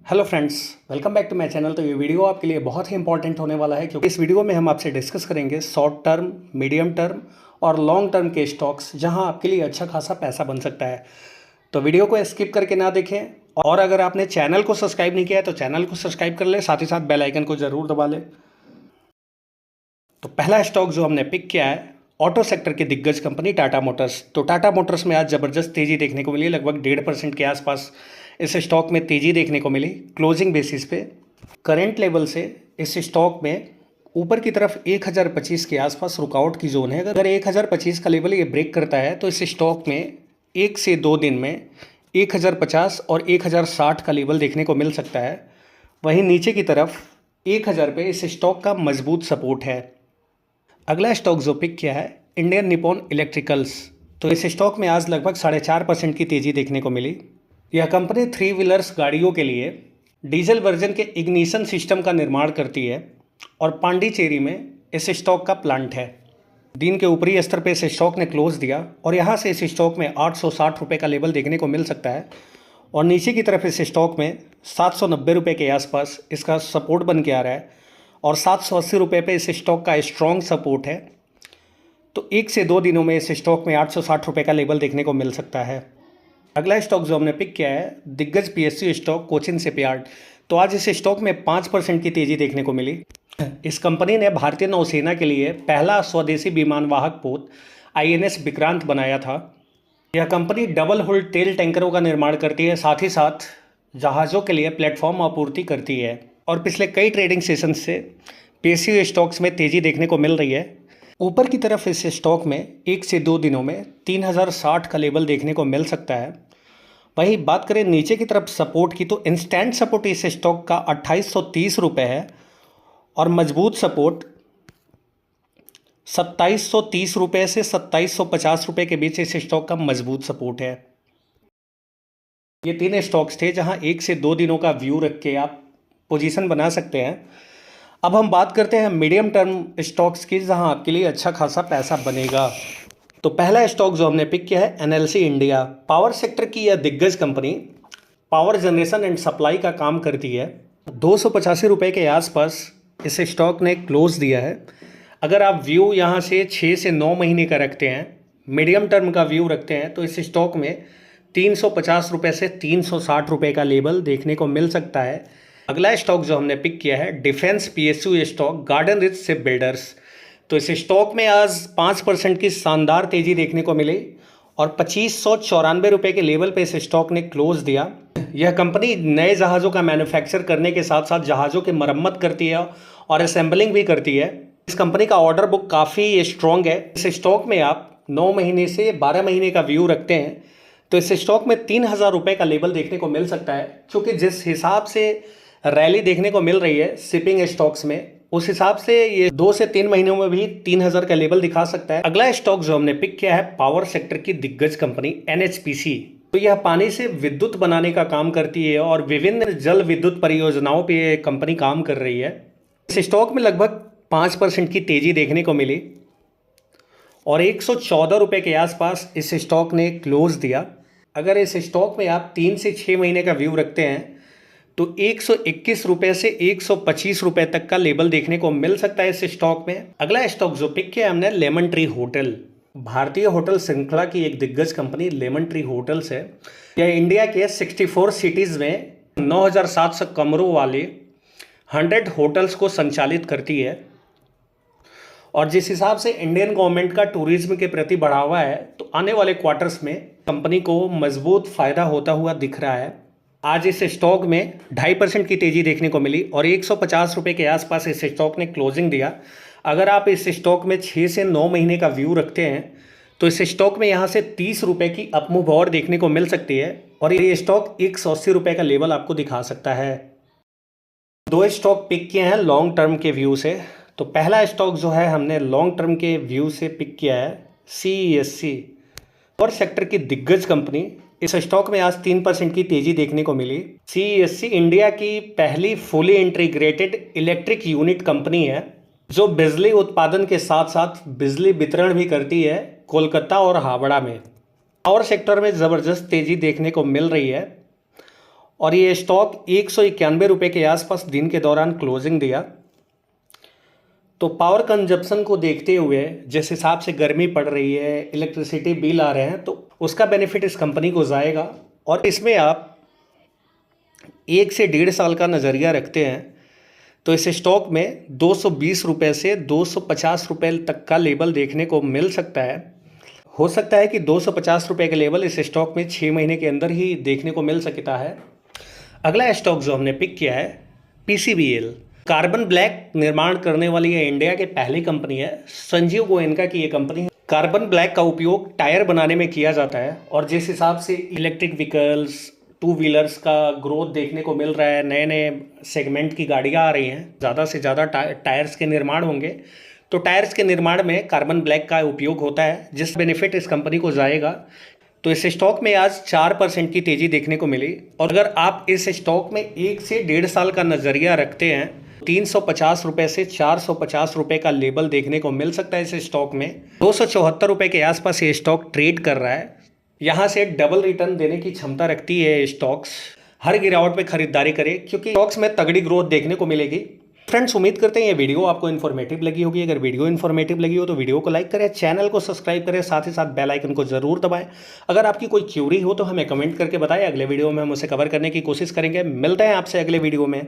Hello friends, welcome back to my channel. तो ये video आपके लिए बहुत ही इंपॉर्टेंट होने वाला है क्योंकि इस वीडियो में हम आपसे डिस्कस करेंगे शॉर्ट टर्म, मीडियम टर्म और लॉन्ग टर्म के स्टॉक्स जहां आपके लिए अच्छा खासा पैसा बन सकता है। तो वीडियो को स्किप करके ना देखें और अगर आपने चैनल को सब्सक्राइब नहीं किया है तो चैनल को सब्सक्राइब कर ले, साथ ही साथ बेल आइकन को ज़रूर दबा ले। तो पहला स्टॉक जो हमने पिक किया है ऑटो सेक्टर की दिग्गज कंपनी टाटा मोटर्स। तो टाटा मोटर्स में आज ज़बरदस्त तेज़ी देखने को मिली, लगभग 1.5% के आसपास इस स्टॉक में तेज़ी देखने को मिली क्लोजिंग बेसिस पे। करंट लेवल से इस स्टॉक में ऊपर की तरफ 1025 के आसपास रुकावट की जोन है। अगर 1025 का लेवल ये ब्रेक करता है तो इस स्टॉक में 1 से 2 दिन में 1050 और 1060 का लेवल देखने को मिल सकता है। वहीं नीचे की तरफ 1000 पे इस स्टॉक का मजबूत सपोर्ट है। अगला स्टॉक जो पिक किया है इंडियन निपॉन इलेक्ट्रिकल्स। तो इस स्टॉक में आज लगभग 4.5% की तेज़ी देखने को मिली। यह कंपनी 3 व्हीलर्स गाड़ियों के लिए डीजल वर्जन के इग्निशन सिस्टम का निर्माण करती है और पांडिचेरी में इस स्टॉक का प्लांट है। दिन के ऊपरी स्तर पे इस स्टॉक ने क्लोज दिया और यहाँ से इस स्टॉक में 860 रुपये का लेवल देखने को मिल सकता है और नीचे की तरफ इस स्टॉक में 790 रुपये के आसपास इसका सपोर्ट बन के आ रहा है और 780 रुपये पे इस स्टॉक का स्ट्रॉन्ग सपोर्ट है। तो 1 से 2 दिनों में इस स्टॉक में 860 रुपये का लेवल देखने को मिल सकता है। अगला स्टॉक जो हमने पिक किया है दिग्गज पीएसयू स्टॉक कोचिन शिपयार्ड। तो आज इस स्टॉक में 5% की तेज़ी देखने को मिली। इस कंपनी ने भारतीय नौसेना के लिए पहला स्वदेशी विमान वाहक पोत INS विक्रांत बनाया था। यह कंपनी डबल हुल तेल टैंकरों का निर्माण करती है, साथ ही साथ जहाज़ों के लिए प्लेटफॉर्म आपूर्ति करती है और पिछले कई ट्रेडिंग सेशन से पीएसयू स्टॉक्स में तेज़ी देखने को मिल रही है। ऊपर की तरफ इस स्टॉक में 1 से 2 दिनों में 3060 का लेवल देखने को मिल सकता है। वहीं बात करें नीचे की तरफ सपोर्ट की तो इंस्टेंट सपोर्ट इस स्टॉक का 2830 रुपये है और मजबूत सपोर्ट 2730 रुपये से 2750 रुपये के बीच इस स्टॉक का मजबूत सपोर्ट है। ये 3 स्टॉक्स थे जहां 1 से 2 दिनों का व्यू रख के आप पोजीशन बना सकते हैं। अब हम बात करते हैं मीडियम टर्म स्टॉक्स की जहां आपके लिए अच्छा खासा पैसा बनेगा। तो पहला स्टॉक जो हमने पिक किया है NLC इंडिया। पावर सेक्टर की यह दिग्गज company power generation and supply का काम करती है। 285 रुपये के आसपास इस स्टॉक ने क्लोज दिया है। अगर आप व्यू यहाँ से 6 से 9 महीने का रखते हैं, मीडियम टर्म का व्यू रखते हैं तो इस स्टॉक में 350 रुपये से 360 रुपये का लेवल देखने को मिल सकता है। अगला स्टॉक जो हमने पिक किया है defence PSU stock garden rich ship builders. तो इस स्टॉक में आज 5% की शानदार तेज़ी देखने को मिली और 2594 रुपये के लेवल पे इस स्टॉक ने क्लोज दिया। यह कंपनी नए जहाज़ों का मैन्युफैक्चर करने के साथ साथ जहाज़ों की मरम्मत करती है और असेंबलिंग भी करती है। इस कंपनी का ऑर्डर बुक काफ़ी स्ट्रॉन्ग है। इस स्टॉक में आप 9 महीने से 12 महीने का व्यू रखते हैं तो इस स्टॉक में 3000 रुपये का लेवल देखने को मिल सकता है, क्योंकि जिस हिसाब से रैली देखने को मिल रही है शिपिंग स्टॉक्स में, उस हिसाब से ये 2 से 3 महीनों में भी 3000 का लेवल दिखा सकता है। अगला स्टॉक जो हमने पिक किया है पावर सेक्टर की दिग्गज कंपनी NHPC। तो यह पानी से विद्युत बनाने का काम करती है और विभिन्न जल विद्युत परियोजनाओं पे ये कंपनी काम कर रही है। इस स्टॉक में लगभग 5% की तेज़ी देखने को मिली और 114 रुपये के आसपास इस स्टॉक ने क्लोज दिया। अगर इस स्टॉक में आप 3 से 6 महीने का व्यू रखते हैं तो 121 रुपये से 125 रुपये तक का लेवल देखने को मिल सकता है इस स्टॉक में। अगला स्टॉक जो पिक किया हमने लेमन ट्री होटल। भारतीय होटल श्रृंखला की एक दिग्गज कंपनी लेमन ट्री होटल्स है। यह इंडिया के 64 सिटीज़ में 9700 कमरों वाले 100 होटल्स को संचालित करती है और जिस हिसाब से इंडियन गवर्नमेंट का टूरिज्म के प्रति बढ़ावा है तो आने वाले क्वार्टर्स में कंपनी को मजबूत फ़ायदा होता हुआ दिख रहा है। आज इस स्टॉक में 2.5% की तेज़ी देखने को मिली और 150 रुपये के आसपास इस स्टॉक ने क्लोजिंग दिया। अगर आप इस स्टॉक में 6 से 9 महीने का व्यू रखते हैं तो इस स्टॉक में यहाँ से 30 रुपये की अपमूव और देखने को मिल सकती है और ये स्टॉक 180 रुपये का लेवल आपको दिखा सकता है। 2 स्टॉक पिक किए हैं लॉन्ग टर्म के व्यू से। तो पहला स्टॉक जो है हमने लॉन्ग टर्म के व्यू से पिक किया है CESC और सेक्टर की दिग्गज कंपनी। इस स्टॉक में आज 3% की तेज़ी देखने को मिली। CESC इंडिया की पहली fully integrated electric unit company है जो बिजली उत्पादन के साथ साथ बिजली वितरण भी करती है कोलकाता और हावड़ा में। पावर सेक्टर में ज़बरदस्त तेज़ी देखने को मिल रही है और ये स्टॉक 191 रुपये के आसपास दिन के दौरान क्लोजिंग दिया। तो पावर कंजप्शन को देखते हुए जिस हिसाब से गर्मी पड़ रही है, इलेक्ट्रिसिटी बिल आ रहे हैं, तो उसका बेनिफिट इस कंपनी को जाएगा। और इसमें आप 1 से 1.5 साल का नज़रिया रखते हैं तो इस स्टॉक में 220 रुपये से 250 रुपये तक का लेवल देखने को मिल सकता है। हो सकता है कि 250 रुपये का लेवल इस स्टॉक में 6 महीने के अंदर ही देखने को मिल सकता है। अगला स्टॉक जो हमने पिक किया है PCBL, कार्बन ब्लैक निर्माण करने वाली ये इंडिया की पहली कंपनी है। संजीव गोयनका की ये कंपनी है। कार्बन ब्लैक का उपयोग टायर बनाने में किया जाता है और जिस हिसाब से इलेक्ट्रिक व्हीकल्स, 2 व्हीलर्स का ग्रोथ देखने को मिल रहा है, नए नए सेगमेंट की गाड़ियाँ आ रही हैं, ज़्यादा से ज़्यादा टायर्स के निर्माण होंगे, तो टायर्स के निर्माण में कार्बन ब्लैक का उपयोग होता है, जिस बेनिफिट इस कंपनी को जाएगा। तो इस स्टॉक में आज 4% की तेज़ी देखने को मिली। और अगर आप इस स्टॉक में 1 से 1.5 साल का नज़रिया रखते हैं, 350 रुपये से 450 रुपये का लेवल देखने को मिल सकता है इस स्टॉक में। 274 रुपये के आसपास ये स्टॉक ट्रेड कर रहा है। यहाँ से डबल रिटर्न देने की क्षमता रखती है स्टॉक्स। हर गिरावट में खरीदारी करें क्योंकि स्टॉक्स में तगड़ी ग्रोथ देखने को मिलेगी। फ्रेंड्स, उम्मीद करते हैं ये वीडियो आपको इन्फॉर्मेटिव लगी होगी। अगर वीडियो इन्फॉर्मेटिव लगी हो तो वीडियो को लाइक करें, चैनल को सब्सक्राइब करें, साथ ही साथ बेल आइकन को जरूर दबाएं। अगर आपकी कोई क्यूरी हो तो हमें कमेंट करके बताएं, अगले वीडियो में हम उसे कवर करने की कोशिश करेंगे। मिलते हैं आपसे अगले वीडियो में।